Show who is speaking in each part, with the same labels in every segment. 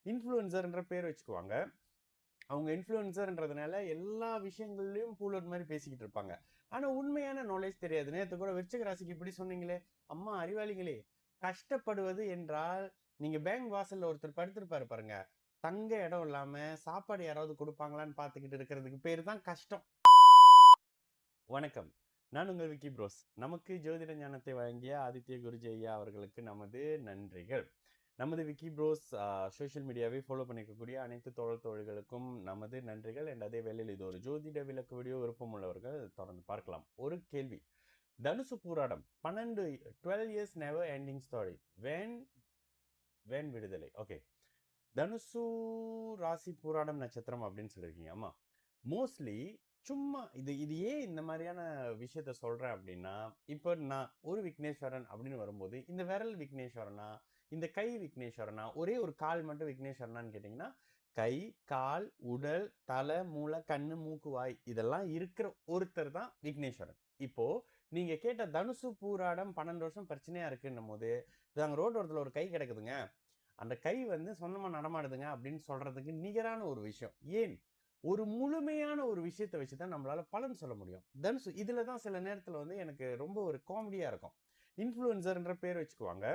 Speaker 1: இன்ஃப்ளூயன்சர்ன்ற பேர் வச்சுக்குவாங்க. அவங்க இன்ஃப்ளூயன்சர்ன்றதுனால எல்லா விஷயங்கள்லயும் பூலோட் மாதிரி பேசிக்கிட்டு இருப்பாங்க. ஆனா உண்மையான நாலேஜ் தெரியாது. நேத்து கூட விருச்சிக ராசிக்கு இப்படி சொன்னீங்களே, அம்மா அறிவாளிகளே, கஷ்டப்படுவது என்றால் நீங்க பேங்க் வாசல்ல ஒருத்தர் படுத்திருப்பாரு பாருங்க, தங்க இடம் இல்லாம சாப்பாடு யாராவது கொடுப்பாங்களான்னு பார்த்துக்கிட்டு இருக்கிறதுக்கு பேர் தான் கஷ்டம். வணக்கம், நான் உங்கள் விக்கி ப்ரோஸ். நமக்கு ஜோதிட ஞானத்தை வழங்கிய ஆதித்ய குருஜி ஐயா அவர்களுக்கு நமது நன்றிகள். நமது விக்கி ப்ரோஸ் சோஷியல் மீடியாவை ஃபாலோ பண்ணிக்கக்கூடிய அனைத்து தோழர்களுக்கும் நமது நன்றிகள். அண்ட் அதே வேளையில் இது ஒரு ஜோதிட விளக்கு வீடியோ, விருப்பம் உள்ளவர்கள் தொடர்ந்து பார்க்கலாம். ஒரு கேள்வி, தனுசு பூராடம் 12 years never ending story, van விடுதலை. ஓகே, தனுசு ராசி பூராடம் நட்சத்திரம் அப்படின்னு சொல்லியிருக்கீங்க. ஆமா, மோஸ்ட்லி சும்மா இது ஏன் இந்த மாதிரியான விஷயத்த சொல்றேன் அப்படின்னா, இப்போ நான் ஒரு விக்னேஸ்வரன் அப்படின்னு வரும்போது இந்த விரல் விக்னேஸ்வரனா, இந்த கை விக்னேஸ்வரனா, ஒரே ஒரு கால் மட்டும் விக்னேஸ்வரனான்னு கேட்டீங்கன்னா, கை, கால், உடல், தலை, மூளை, கண்ணு, மூக்கு, வாய் இதெல்லாம் இருக்கிற ஒருத்தர் தான் விக்னேஸ்வரன். இப்போ நீங்க கேட்ட தனுசு பூராடம் 12 வருஷம் பிரச்சனையா இருக்குன்னும் போது, அங்க ரோடு ஓரத்துல ஒரு கை கிடக்குதுங்க, அந்த கை சொந்தமா நடமாடுதுங்க அப்படின்னு சொல்றதுக்கு நிகரான ஒரு விஷயம். ஏன், ஒரு முழுமையான ஒரு விஷயத்தை வச்சுதான் நம்மளால பலன் சொல்ல முடியும். தனுசு இதுலதான் சில நேரத்துல எனக்கு ரொம்ப ஒரு காமெடியா இருக்கும். இன்ஃப்ளூயன்சர்ன்ற பேர் வச்சுக்குவாங்க.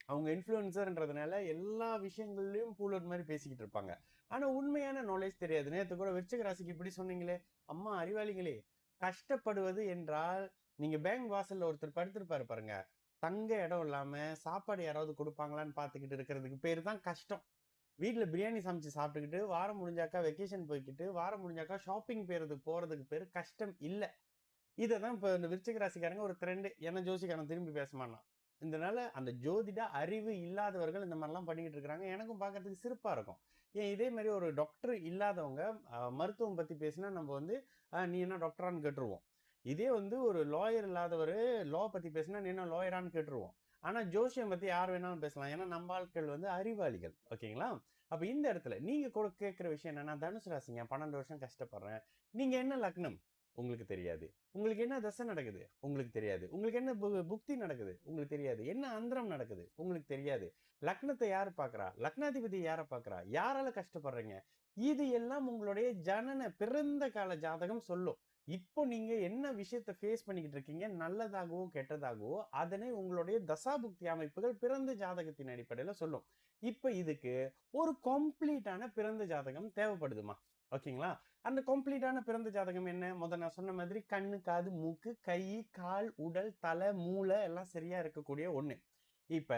Speaker 1: அவங்க இன்ஃப்ளூயன்சர்ன்றதுனால எல்லா விஷயங்கள்லயும் பூலோட் மாதிரி பேசிக்கிட்டு இருப்பாங்க. ஆனா உண்மையான நாலேஜ் தெரியாது. நேத்து கூட விருச்சிக ராசிக்கு இப்படி சொன்னீங்களே, அம்மா அறிவாளிகளே, கஷ்டப்படுவது என்றால் நீங்க பேங்க் வாசல்ல ஒருத்தர் படுத்திருப்பாரு பாருங்க, தங்க இடம் இல்லாம சாப்பாடு யாராவது கொடுப்பாங்களான்னு பார்த்துக்கிட்டு இருக்கிறதுக்கு பேர் தான் கஷ்டம். வீட்டுல பிரியாணி சமைச்சு சாப்பிட்டுக்கிட்டு வாரம் முடிஞ்சாக்கா வெக்கேஷன் போய்கிட்டு வாரம் முடிஞ்சாக்கா ஷாப்பிங் போறதுக்கு பேரு கஷ்டம் இல்ல. இததான் இப்ப இந்த விருச்சிக ராசிக்காரங்க ஒரு ட்ரெண்ட், என்ன ஜோசிக்காரன் திரும்பி பேசமாட்டான். இதனால அந்த ஜோதிட அறிவு இல்லாதவர்கள் இந்த மாதிரிலாம் பண்ணிக்கிட்டு இருக்கிறாங்க. எனக்கும் பார்க்கறதுக்கு சிரிப்பா இருக்கும். ஏன் இதே மாதிரி ஒரு டாக்டர் இல்லாதவங்க மருத்துவம் பத்தி பேசினா நம்ம நீ என்ன டாக்டரான்னு கேட்டுருவோம். இதே ஒரு லாயர் இல்லாதவர் லா பத்தி பேசினா நீ என்ன லாயரான்னு கேட்டுருவோம். ஆனா ஜோசியம் பத்தி யார் வேணாலும் பேசலாம். ஏன்னா நம்ம ஆட்கள் அறிவாளிகள். ஓகேங்களா? அப்ப இந்த இடத்துல நீங்க கூட கேட்கிற விஷயம் என்னன்னா, தனுசு ராசிங்க 12 வருஷம் கஷ்டப்படுறேன். நீங்க என்ன லக்னம்? உங்களுக்கு தெரியாது. உங்களுக்கு என்ன தசை நடக்குது? உங்களுக்கு தெரியாது. உங்களுக்கு என்ன புக்தி நடக்குது? உங்களுக்கு தெரியாது. என்ன அந்தரம் நடக்குது? உங்களுக்கு தெரியாது. லக்னத்தை யாரு பார்க்கறா? லக்னாதிபதி யார பார்க்கறா? யாரால கஷ்டப்படுறீங்க? இது எல்லாம் உங்களுடைய ஜனன பிறந்த கால ஜாதகம் சொல்லும். இப்போ நீங்க என்ன விஷயத்தை ஃபேஸ் பண்ணிக்கிட்டு இருக்கீங்க, நல்லதாகவோ கெட்டதாகவோ, அதனை உங்களுடைய தசாபுக்தி அமைப்புகள் பிறந்த ஜாதகத்தின் அடிப்படையில சொல்லும். இப்ப இதுக்கு ஒரு கம்ப்ளீட்டான பிறந்த ஜாதகம் தேவைப்படுதுமா? ஓகேங்களா? அந்த கம்ப்ளீட்டான பிறந்த ஜாதகம் என்ன? முதல்ல நான் சொன்ன மாதிரி கண்ணு, காது, மூக்கு, கை, கால், உடல், தலை, மூளை எல்லாம் சரியா இருக்கக்கூடிய ஒண்ணு. இப்ப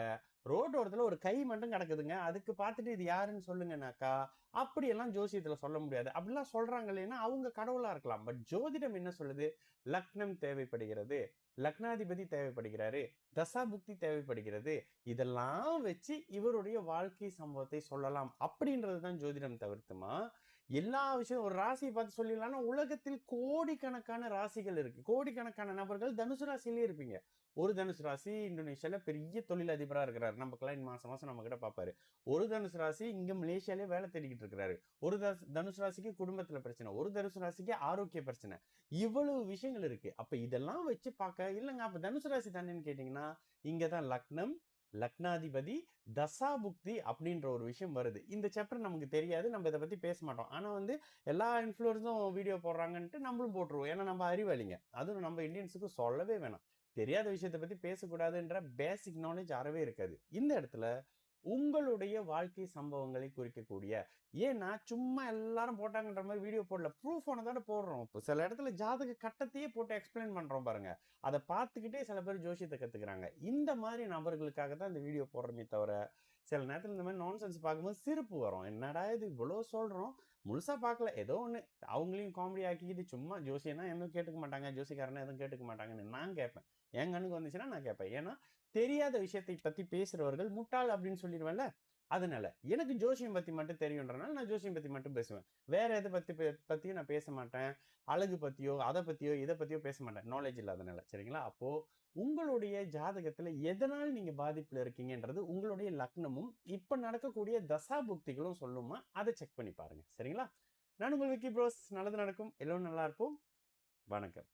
Speaker 1: ரோடு ஓரத்துல ஒரு கை மட்டும் கிடக்குதுங்க, அதுக்கு பார்த்துட்டு இது யாருன்னு சொல்லுங்கனாக்கா, அப்படியெல்லாம் ஜோசியத்துல சொல்ல முடியாது. அப்படிலாம் சொல்றாங்க இல்லைன்னா அவங்க கடவுளா இருக்கலாம். பட் ஜோதிடம் என்ன சொல்லுது? லக்னம் தேவைப்படுகிறது, லக்னாதிபதி தேவைப்படுகிறாரு, தசாபுக்தி தேவைப்படுகிறது, இதெல்லாம் வச்சு இவருடைய வாழ்க்கை சம்பவத்தை சொல்லலாம் அப்படின்றதுதான் ஜோதிடம். தவிர்த்துமா எல்லா விஷயம் ஒரு ராசியை பார்த்து சொல்லிடலாம்னா, உலகத்தில் கோடிக்கணக்கான ராசிகள் இருக்கு. கோடிக்கணக்கான நபர்கள் தனுசு ராசியிலே இருப்பீங்க. ஒரு தனுசு ராசி இந்தோனேஷியால பெரிய தொழிலதிபரா இருக்கிறாரு. நம்ம கிளைண்ட் மாசம் மாசம் நம்ம கிட்ட பாப்பாரு. ஒரு தனுசு ராசி இங்க மலேசியாலே வேலை தேடிக்கிட்டு இருக்கிறாரு. ஒரு தனுசு ராசிக்கு குடும்பத்துல பிரச்சனை, ஒரு தனுசு ராசிக்கு ஆரோக்கிய பிரச்சனை, இவ்வளவு விஷயங்கள் இருக்கு. அப்ப இதெல்லாம் வச்சு பார்க்க இல்லைங்க அப்ப தனுசு ராசி தானேன்னு கேட்டீங்கன்னா, இங்கதான் லக்னம், லக்னாதிபதி, தசாபுக்தி அப்படின்ற ஒரு விஷயம் வருது. இந்த சாப்டர் நமக்கு தெரியாது, நம்ம இதை பத்தி பேச மாட்டோம். ஆனா எல்லா இன்ஃபுளுசரும் வீடியோ போடுறாங்கன்ட்டு நம்மளும் போட்டுருவோம். ஏன்னா நம்ம அறிவாளிங்க. அதுவும் நம்ம இந்தியன்ஸுக்கு சொல்லவே வேணாம். தெரியாத விஷயத்தை பத்தி பேசக்கூடாதுன்ற பேசிக் நாலேஜ் அறவே இருக்காது. இந்த இடத்துல உங்களுடைய வாழ்க்கை சம்பவங்களை குறிக்கக்கூடிய, ஏன்னா சும்மா எல்லாரும் போட்டாங்கன்ற மாதிரி வீடியோ போடல, ப்ரூஃப் தானே போடுறோம். இப்போ சில இடத்துல ஜாதக கட்டத்தையே போட்டு எக்ஸ்பிளைன் பண்றோம் பாருங்க, அதை பார்த்துக்கிட்டே சில பேர் ஜோசியத்தை கத்துக்கிறாங்க. இந்த மாதிரி நபர்களுக்காக தான் இந்த வீடியோ போடுறமே தவிர, சில நேரத்தில் இந்த மாதிரி நான்சென்ஸ் பார்க்கும்போது சிரிப்பு வரும். என்னடா இது இவ்வளோ சொல்றோம், முழுசா பார்க்கல, ஏதோ ஒண்ணு அவங்களையும் காமெடி ஆக்கிக்கிட்டு சும்மா ஜோசியனா எதுவும் கேட்டுக்க மாட்டாங்க, ஜோசிக்காரனா எதுவும் கேட்டுக்க மாட்டாங்கன்னு நான் கேட்பேன். என் கண்ணுக்கு வந்துச்சுன்னா நான் கேட்பேன். ஏன்னா தெரியாத விஷயத்தை பத்தி பேசுறவர்கள் முட்டாள் அப்படின்னு சொல்லிடுவேன்ல. அதனால எனக்கு ஜோசியம் பத்தி மட்டும் தெரியும்ன்றனால நான் ஜோசியம் பத்தி மட்டும் பேசுவேன். வேற எதை பத்தியும் நான் பேச மாட்டேன். அழகு பத்தியோ அதை பத்தியோ இதை பத்தியோ பேச மாட்டேன், நாலேஜ் இல்லாதனால. சரிங்களா? அப்போ உங்களுடைய ஜாதகத்துல எதனால் நீங்க பாதிப்புல இருக்கீங்கன்றது உங்களுடைய லக்னமும் இப்ப நடக்கக்கூடிய தசாபுக்திகளும் சொல்லுமா, அதை செக் பண்ணி பாருங்க. சரிங்களா? நான் உங்கள் விக்கி ப்ரோஸ். நல்லது நடக்கும், எல்லோரும் நல்லா இருப்போம். வணக்கம்.